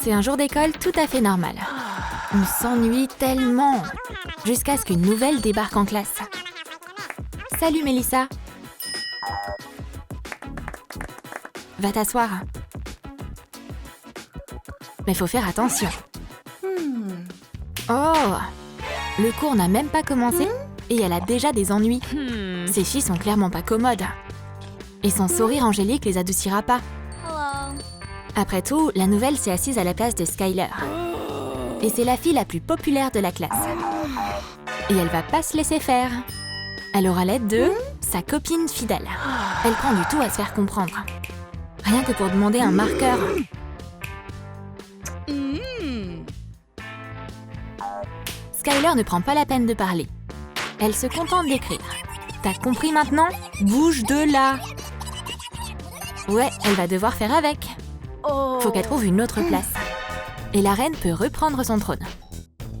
C'est un jour d'école tout à fait normal. On s'ennuie tellement, jusqu'à ce qu'une nouvelle débarque en classe. Salut Mélissa. Va t'asseoir. Mais faut faire attention. Oh, le cours n'a même pas commencé et elle a déjà des ennuis. Ces filles sont clairement pas commodes. Et son sourire angélique les adoucira pas. Après tout, la nouvelle s'est assise à la place de Skyler. Et c'est la fille la plus populaire de la classe. Et elle va pas se laisser faire. Elle aura l'aide de sa copine fidèle. Elle prend du tout à se faire comprendre. Rien que pour demander un marqueur. Skyler ne prend pas la peine de parler. Elle se contente d'écrire. T'as compris maintenant? Bouge de là! Ouais, elle va devoir faire avec. Faut qu'elle trouve une autre place. Et la reine peut reprendre son trône.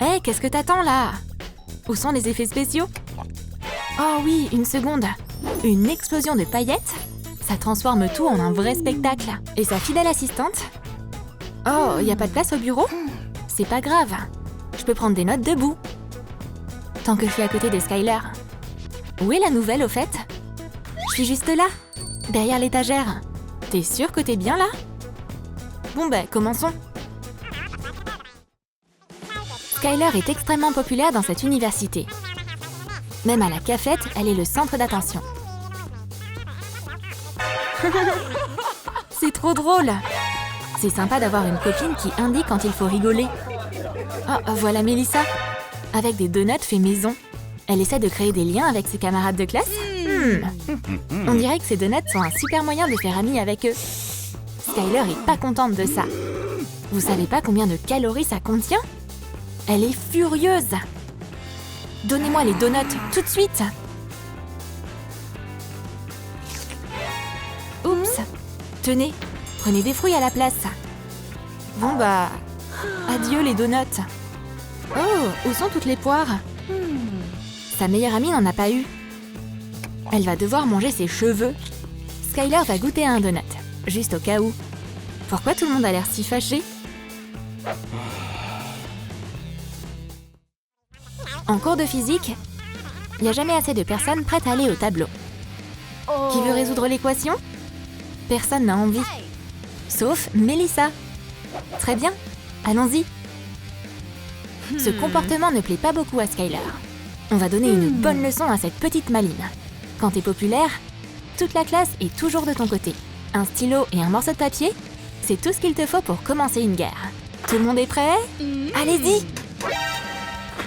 Hé, qu'est-ce que t'attends là? Où sont les effets spéciaux? Oh oui, une seconde. Une explosion de paillettes? Ça transforme tout en un vrai spectacle. Et sa fidèle assistante? Oh, y a pas de place au bureau? C'est pas grave. Je peux prendre des notes debout. Tant que je suis à côté de Skyler. Où est la nouvelle, au fait? Je suis juste là, derrière l'étagère. T'es sûre que t'es bien là? Bon ben, commençons. Skyler est extrêmement populaire dans cette université. Même à la cafette, elle est le centre d'attention. C'est trop drôle! C'est sympa d'avoir une copine qui indique quand il faut rigoler. Oh, voilà Mélissa, avec des donuts faits maison. Elle essaie de créer des liens avec ses camarades de classe. On dirait que ces donuts sont un super moyen de faire ami avec eux. Skyler est pas contente de ça. Vous savez pas combien de calories ça contient? Elle est furieuse. Donnez-moi les donuts tout de suite. Oups. Tenez, prenez des fruits à la place. Bon bah, adieu les donuts. Oh, où sont toutes les poires? Sa meilleure amie n'en a pas eu. Elle va devoir manger ses cheveux. Skyler va goûter à un donut, juste au cas où. Pourquoi tout le monde a l'air si fâché? En cours de physique, il n'y a jamais assez de personnes prêtes à aller au tableau. Qui veut résoudre l'équation? Personne n'a envie. Sauf Mélissa. Très bien, allons-y. Ce comportement ne plaît pas beaucoup à Skyler. On va donner une bonne leçon à cette petite maline. Quand t'es populaire, toute la classe est toujours de ton côté. Un stylo et un morceau de papier, c'est tout ce qu'il te faut pour commencer une guerre. Tout le monde est prêt? Allez-y!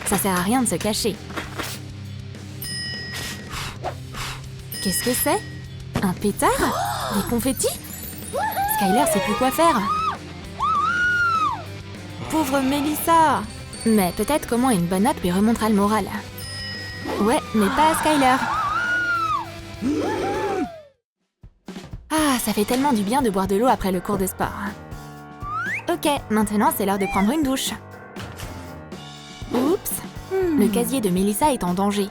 Ça sert à rien de se cacher. Qu'est-ce que c'est? Un pétard? Des confettis? Skyler sait plus quoi faire. Pauvre Mélissa! Mais peut-être qu'au moins une bonne note lui remontera le moral. Ouais, mais pas à Skyler. Ah, ça fait tellement du bien de boire de l'eau après le cours de sport. Ok, maintenant c'est l'heure de prendre une douche. Oups, le casier de Mélissa est en danger.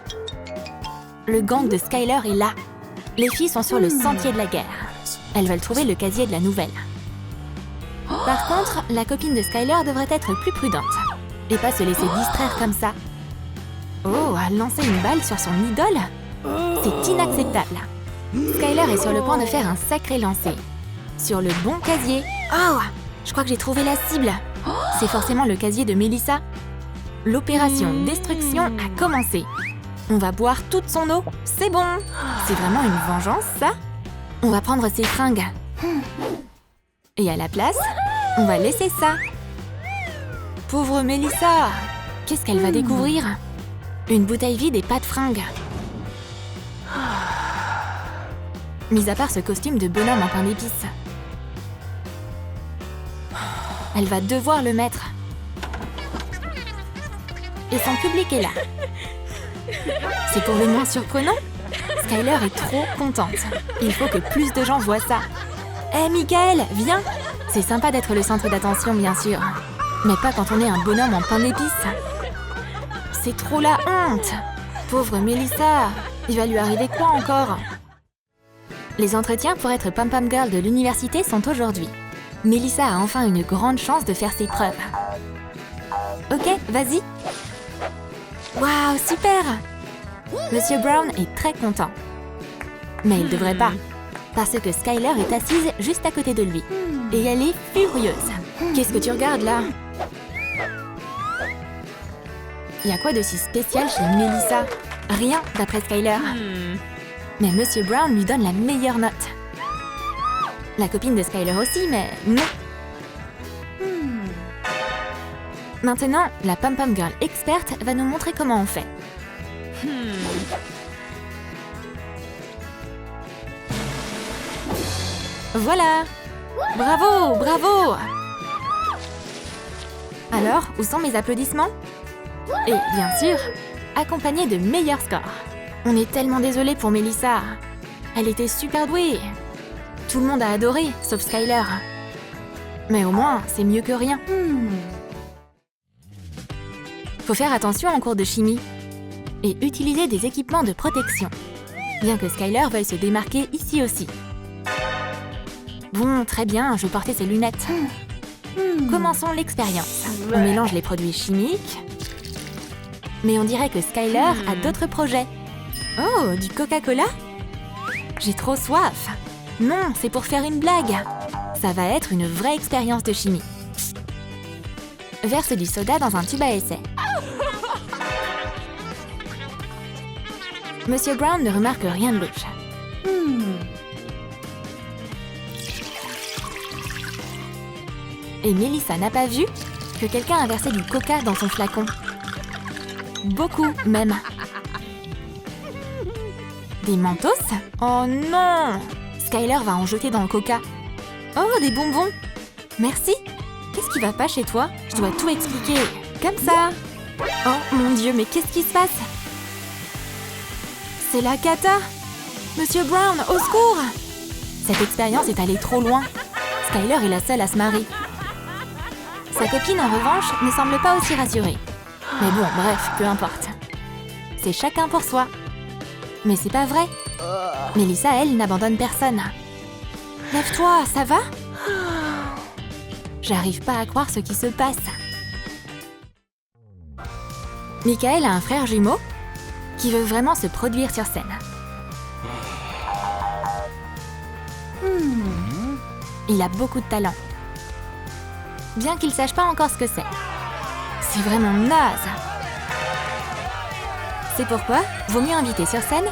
Le gang de Skyler est là. Les filles sont sur le sentier de la guerre. Elles veulent trouver le casier de la nouvelle. Par contre, la copine de Skyler devrait être plus prudente. Et pas se laisser distraire comme ça. Oh, lancer une balle sur son idole? C'est inacceptable. Skyler est sur le point de faire un sacré lancer. Sur le bon casier. Oh, je crois que j'ai trouvé la cible. C'est forcément le casier de Mélissa. L'opération destruction a commencé. On va boire toute son eau. C'est bon. C'est vraiment une vengeance, ça? On va prendre ses fringues. Et à la place, on va laisser ça. Pauvre Mélissa! Qu'est-ce qu'elle va découvrir? Une bouteille vide et pas de fringues. Mis à part ce costume de bonhomme en pain d'épices. Elle va devoir le mettre. Et son public est là. C'est pour le moins surprenant. Skyler est trop contente. Il faut que plus de gens voient ça. Hé, Michael, viens! C'est sympa d'être le centre d'attention, bien sûr. Mais pas quand on est un bonhomme en pain d'épices. C'est trop la honte. Pauvre Mélissa, il va lui arriver quoi encore? Les entretiens pour être pom-pom girl de l'université sont aujourd'hui. Melissa a enfin une grande chance de faire ses preuves. Ok, vas-y. Waouh, super! Monsieur Brown est très content. Mais il devrait pas, parce que Skyler est assise juste à côté de lui. Et elle est furieuse. Qu'est-ce que tu regardes là? Y a quoi de si spécial chez Melissa? Rien, d'après Skyler. Mais Monsieur Brown lui donne la meilleure note. La copine de Skyler aussi, mais non. Maintenant, la Pom-Pom Girl experte va nous montrer comment on fait. Voilà! Bravo, bravo! Alors, où sont mes applaudissements? Et bien sûr, accompagnés de meilleurs scores. On est tellement désolé pour Melissa. Elle était super douée. Tout le monde a adoré, sauf Skyler. Mais au moins, c'est mieux que rien. Faut faire attention en cours de chimie et utiliser des équipements de protection. Bien que Skyler veuille se démarquer ici aussi. Bon, très bien, je portais ses lunettes. Commençons l'expérience. On mélange les produits chimiques. Mais on dirait que Skyler a d'autres projets. Oh, du Coca-Cola? J'ai trop soif. Non, c'est pour faire une blague. Ça va être une vraie expérience de chimie. Verse du soda dans un tube à essai. Monsieur Brown ne remarque rien de louche. Et Melissa n'a pas vu que quelqu'un a versé du coca dans son flacon. Beaucoup, même. Des mentos? Oh non! Skyler va en jeter dans le coca. Oh, des bonbons! Merci! Qu'est-ce qui va pas chez toi? Je dois tout expliquer. Comme ça! Oh mon Dieu, mais qu'est-ce qui se passe? C'est la cata! Monsieur Brown, au secours! Cette expérience est allée trop loin. Skyler est la seule à se marrer. Sa copine, en revanche, ne semble pas aussi rassurée. Mais bon, bref, peu importe. C'est chacun pour soi. Mais c'est pas vrai. Melissa, elle, n'abandonne personne. Lève-toi, ça va? J'arrive pas à croire ce qui se passe. Michael a un frère jumeau qui veut vraiment se produire sur scène. Il a beaucoup de talent. Bien qu'il sache pas encore ce que c'est. C'est vraiment naze. C'est pourquoi vaut mieux inviter sur scène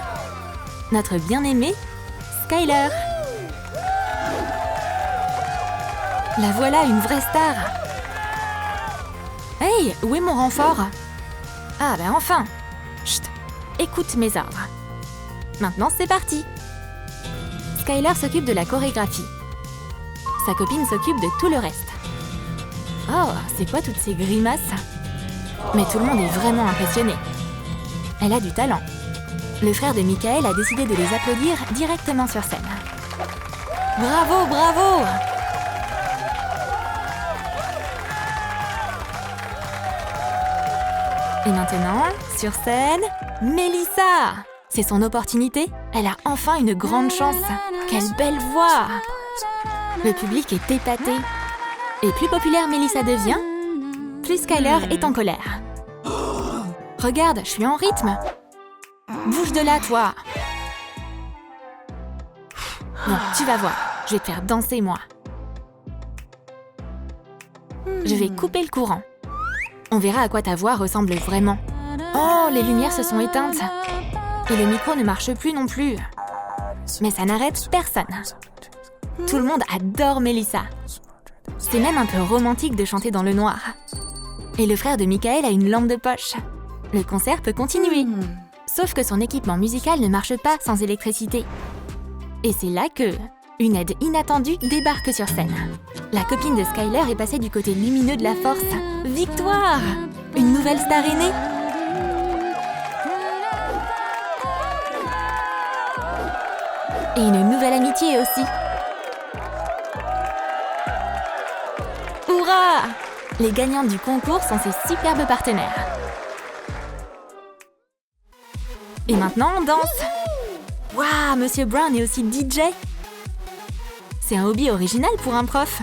notre bien-aimée Skyler. La voilà, une vraie star. Hey, où est mon renfort? Ah ben enfin. Chut, écoute mes ordres. Maintenant c'est parti. Skyler s'occupe de la chorégraphie. Sa copine s'occupe de tout le reste. Oh, c'est quoi toutes ces grimaces? Mais tout le monde est vraiment impressionné. Elle a du talent. Le frère de Michael a décidé de les applaudir directement sur scène. Bravo, bravo! Et maintenant, sur scène, Melissa! C'est son opportunité. Elle a enfin une grande chance. Quelle belle voix! Le public est épaté. Et plus populaire Melissa devient, plus Skyler est en colère. Regarde, je suis en rythme. Bouge de là, toi. Bon, tu vas voir. Je vais te faire danser, moi. Je vais couper le courant. On verra à quoi ta voix ressemble vraiment. Oh, les lumières se sont éteintes. Et le micro ne marche plus non plus. Mais ça n'arrête personne. Tout le monde adore Melissa. C'est même un peu romantique de chanter dans le noir. Et le frère de Michael a une lampe de poche. Le concert peut continuer. Sauf que son équipement musical ne marche pas sans électricité. Et c'est là que une aide inattendue débarque sur scène. La copine de Skyler est passée du côté lumineux de la force. Victoire! Une nouvelle star est née. Et une nouvelle amitié aussi. Hurrah! Les gagnantes du concours sont ses superbes partenaires. Et maintenant, on danse. Waouh, Monsieur Brown est aussi DJ. C'est un hobby original pour un prof.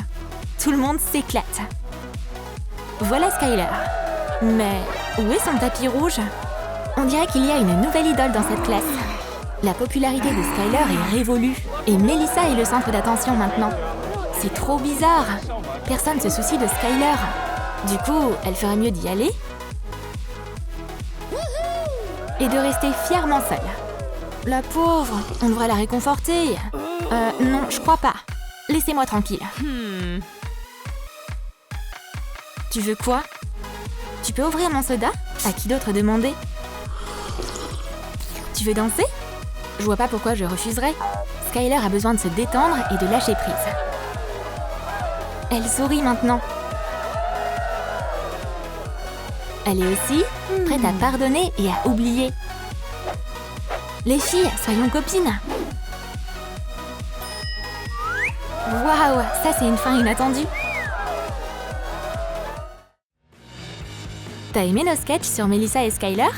Tout le monde s'éclate. Voilà Skyler. Mais où est son tapis rouge? On dirait qu'il y a une nouvelle idole dans cette classe. La popularité de Skyler est révolue. Et Melissa est le centre d'attention maintenant. C'est trop bizarre. Personne se soucie de Skyler. Du coup, elle ferait mieux d'y aller. Et de rester fièrement seule. La pauvre, on devrait la réconforter. Non, je crois pas. Laissez-moi tranquille. Tu veux quoi? Tu peux ouvrir mon soda? À qui d'autre demander? Tu veux danser? Je vois pas pourquoi je refuserais. Skyler a besoin de se détendre et de lâcher prise. Elle sourit maintenant. Elle est aussi prête à pardonner et à oublier. Les filles, soyons copines. Waouh, ça c'est une fin inattendue. T'as aimé nos sketchs sur Melissa et Skyler?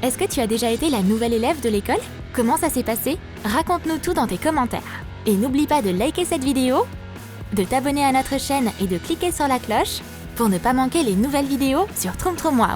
Est-ce que tu as déjà été la nouvelle élève de l'école? Comment ça s'est passé? Raconte-nous tout dans tes commentaires. Et n'oublie pas de liker cette vidéo, de t'abonner à notre chaîne et de cliquer sur la cloche pour ne pas manquer les nouvelles vidéos sur Troom Troom Wow.